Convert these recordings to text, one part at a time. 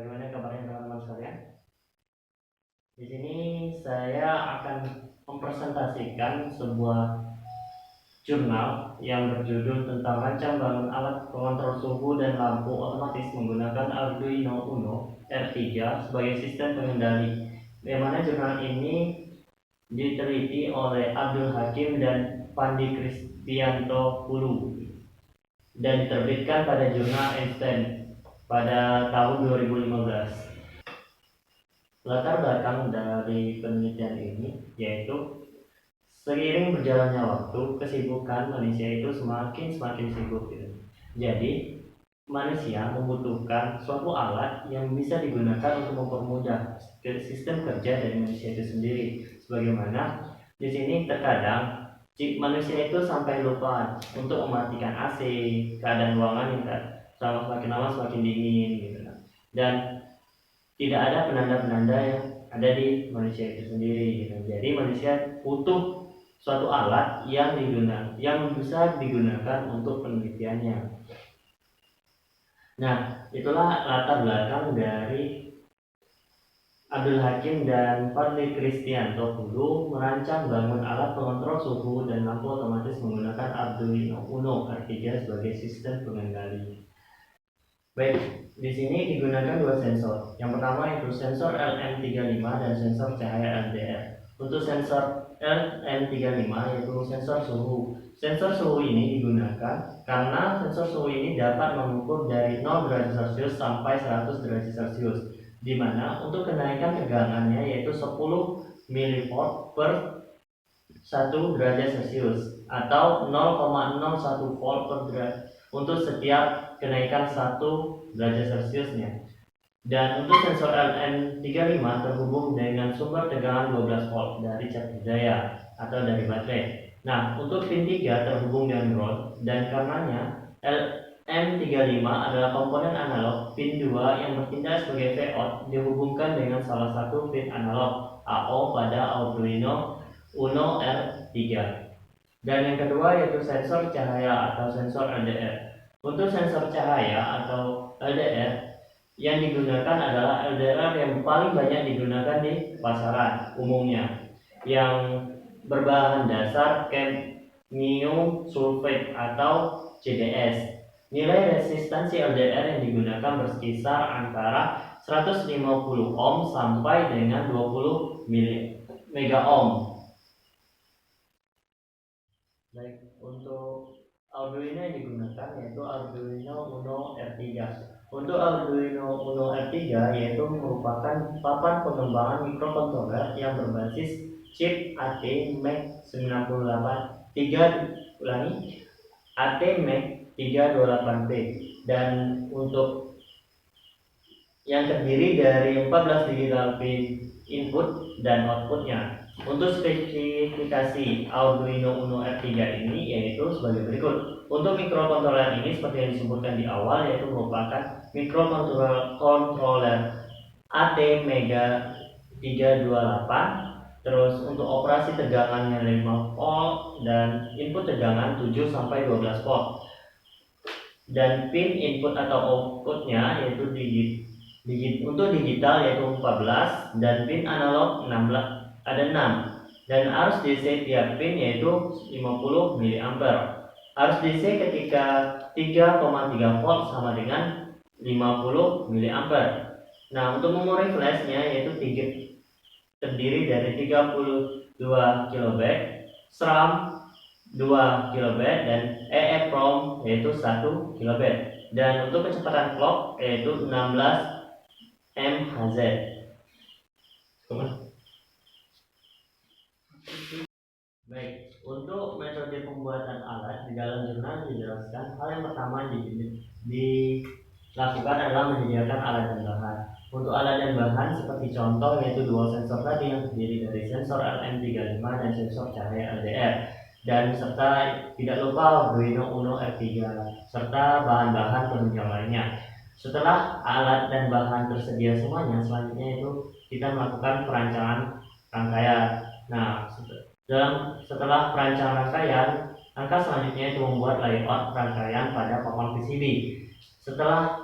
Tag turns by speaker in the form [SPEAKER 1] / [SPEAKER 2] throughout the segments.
[SPEAKER 1] Bagaimana kabarnya teman-teman sekalian? Di sini saya akan mempresentasikan sebuah jurnal yang berjudul tentang rancang bangun alat pengontrol suhu dan lampu otomatis menggunakan Arduino Uno R3 sebagai sistem pengendali. Di mana jurnal ini diteliti oleh Abdul Hakim dan Pandi Kristianto Hulu dan diterbitkan pada jurnal Einstein pada tahun 2015. Latar belakang dari penelitian ini yaitu seiring berjalannya waktu, kesibukan manusia itu semakin sibuk gitu. Jadi manusia membutuhkan suatu alat yang bisa digunakan untuk mempermudah sistem kerja dari manusia itu sendiri. Sebagaimana di sini terkadang manusia itu sampai lupa untuk mematikan AC, keadaan ruangan yang semakin lama semakin dingin gitu. Dan tidak ada penanda-penanda yang ada di manusia itu sendiri gitu. Jadi manusia butuh suatu alat yang bisa digunakan untuk penelitiannya. Nah, itulah latar belakang dari Abdul Hakim dan Fadli Kristianto dulu merancang bangun alat pengontrol suhu dan lampu otomatis menggunakan Arduino Uno R3 sebagai sistem pengendali. Baik, di sini digunakan dua sensor. Yang pertama itu sensor LM35 dan sensor cahaya LDR. Untuk sensor LM35 yaitu sensor suhu. Sensor suhu ini digunakan karena sensor suhu ini dapat mengukur dari 0 derajat Celcius sampai 100 derajat Celcius, di mana untuk kenaikan tegangannya yaitu 10 mV per 1 derajat Celcius atau 0,01 volt per derajat untuk setiap kenaikan 1 derajat Celciusnya. Dan untuk sensor LM35 terhubung dengan sumber tegangan 12 volt dari cat daya atau dari baterai. Nah, untuk pin 3 terhubung dengan ground dan karenanya LM35 adalah komponen analog. Pin 2 yang bertindak sebagai Vout dihubungkan dengan salah satu pin analog AO pada Arduino Uno R3. Dan yang kedua yaitu sensor cahaya atau sensor LDR. Untuk sensor cahaya atau LDR yang digunakan adalah LDR yang paling banyak digunakan di pasaran umumnya, yang berbahan dasar cadmium sulfate atau CdS. Nilai resistansi LDR yang digunakan berkisar antara 150 ohm sampai dengan 20 mega ohm. Baik, untuk Arduino yang digunakan yaitu Arduino Uno R3. Untuk Arduino Uno R3 yaitu merupakan papan pengembangan mikrokontroler yang berbasis chip ATmec98 ATmec328P dan untuk yang terdiri dari 14 digital pin input dan outputnya. Untuk spesifikasi Arduino Uno R3 ini yaitu sebagai berikut. Untuk mikrokontroler ini seperti yang disebutkan di awal yaitu merupakan mikrokontroler ATmega328. Terus untuk operasi tegangannya 5 volt dan input tegangan 7 sampai 12 volt. Dan pin input atau outputnya yaitu untuk digital yaitu 14 dan pin analog 16 ada 6 dan arus DC tiap pin yaitu 50 mA. Arus DC ketika 3,3 volt sama dengan 50 mA. Nah, untuk memori flashnya yaitu terdiri dari 32 KB, SRAM 2 KB dan EEPROM yaitu 1 KB. Dan untuk kecepatan clock yaitu 16 MHz. Baik, untuk metode pembuatan alat di dalam jurnal dijelaskan hal yang pertama dilakukan adalah menyediakan alat dan bahan. Untuk alat dan bahan seperti contoh yaitu dua sensor tadi yang terdiri dari sensor LM35 dan sensor cahaya LDR, dan serta tidak lupa Arduino Uno R3 serta bahan-bahan penunjang lainnya. Setelah alat dan bahan tersedia semuanya, selanjutnya itu kita melakukan perancangan rangkaian. Nah, setelah perancangan rangkaian, langkah selanjutnya itu membuat layout rangkaian pada papan PCB. Setelah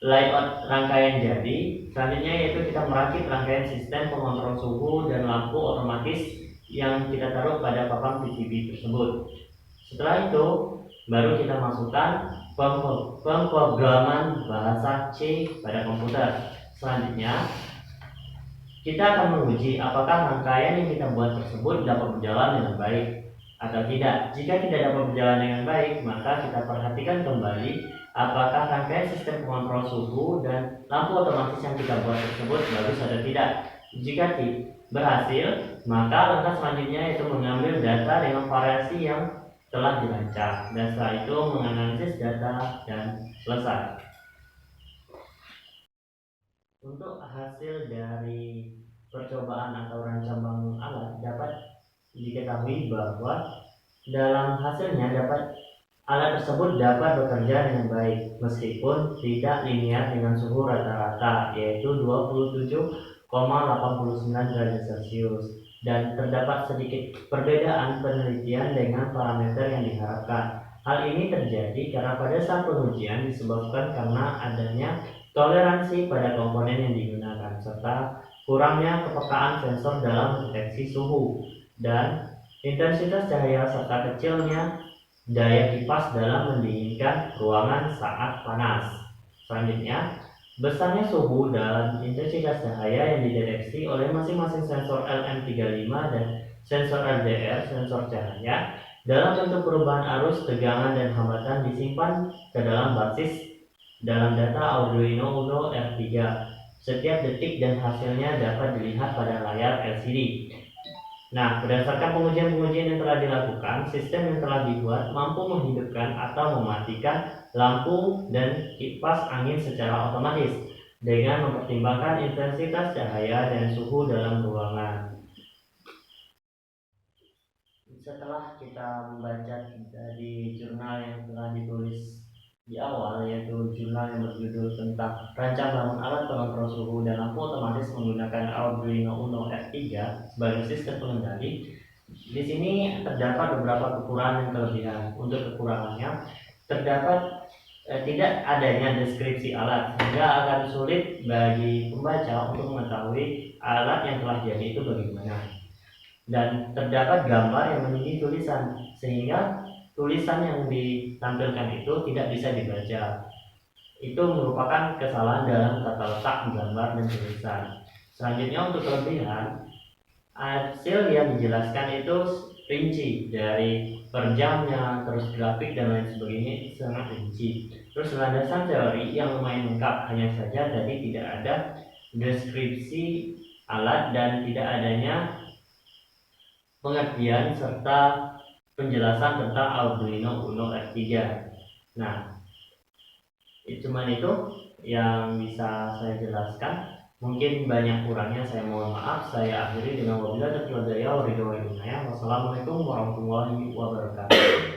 [SPEAKER 1] layout rangkaian jadi. Selanjutnya yaitu kita merakit rangkaian sistem pengontrol suhu dan lampu otomatis yang kita taruh pada papan PCB tersebut. Setelah itu baru kita masukkan pemrograman bahasa C pada komputer. Selanjutnya kita akan menguji apakah rangkaian yang kita buat tersebut dapat berjalan dengan baik atau tidak. Jika tidak dapat berjalan dengan baik, maka kita perhatikan kembali apakah rangkaian sistem pengontrol suhu dan lampu otomatis yang kita buat tersebut bagus atau tidak. Jika berhasil, maka langkah selanjutnya yaitu mengambil data dengan variasi yang telah dirancang, dan setelah itu menganalisis data dan selesai. Untuk hasil dari percobaan atau rancang bangun alat dapat diketahui bahwa dalam hasilnya alat tersebut dapat bekerja dengan baik meskipun tidak linear dengan suhu rata-rata yaitu 27,89 derajat Celcius, dan terdapat sedikit perbedaan penelitian dengan parameter yang diharapkan. Hal ini terjadi karena pada saat pengujian disebabkan karena adanya toleransi pada komponen yang digunakan serta kurangnya kepekaan sensor dalam mendeteksi suhu dan intensitas cahaya serta kecilnya daya kipas dalam mendinginkan ruangan saat panas. Selanjutnya, besarnya suhu dan intensitas cahaya yang dideteksi oleh masing-masing sensor LM35 dan sensor LDR, sensor cahaya, dalam bentuk perubahan arus, tegangan, dan hambatan disimpan ke dalam basis dalam data Arduino Uno R3 setiap detik dan hasilnya dapat dilihat pada layar LCD. Nah, berdasarkan pengujian-pengujian yang telah dilakukan, sistem yang telah dibuat mampu menghidupkan atau mematikan lampu dan kipas angin secara otomatis dengan mempertimbangkan intensitas cahaya dan suhu dalam ruangan. Setelah kita membaca dari jurnal yang telah ditulis di awal, yaitu jurnal yang berjudul tentang rancang bangun alat pengontrol suhu dan lampu otomatis menggunakan Arduino Uno R3 sebagai sistem pengendali, di sini terdapat beberapa kekurangan dan kelebihan. Untuk kekurangannya, terdapat tidak adanya deskripsi alat sehingga akan sulit bagi pembaca untuk mengetahui alat yang telah jadi itu bagaimana. Dan terdapat gambar yang menjadi tulisan sehingga tulisan yang ditampilkan itu tidak bisa dibaca. Itu merupakan kesalahan dalam tata letak gambar dan tulisan. Selanjutnya untuk kelebihan, hasil yang dijelaskan itu rinci dari per jamnya, terus grafik dan lain sebagainya sangat rinci. Terus landasan teori yang lumayan lengkap, hanya saja tadi tidak ada deskripsi alat dan tidak adanya pengertian serta penjelasan tentang Arduino Uno R3. Nah, cuman itu yang bisa saya jelaskan. Mungkin banyak kurangnya, saya mohon maaf. Saya akhiri dengan wabillahi taufiq wal hidayah. Wassalamualaikum warahmatullahi wabarakatuh.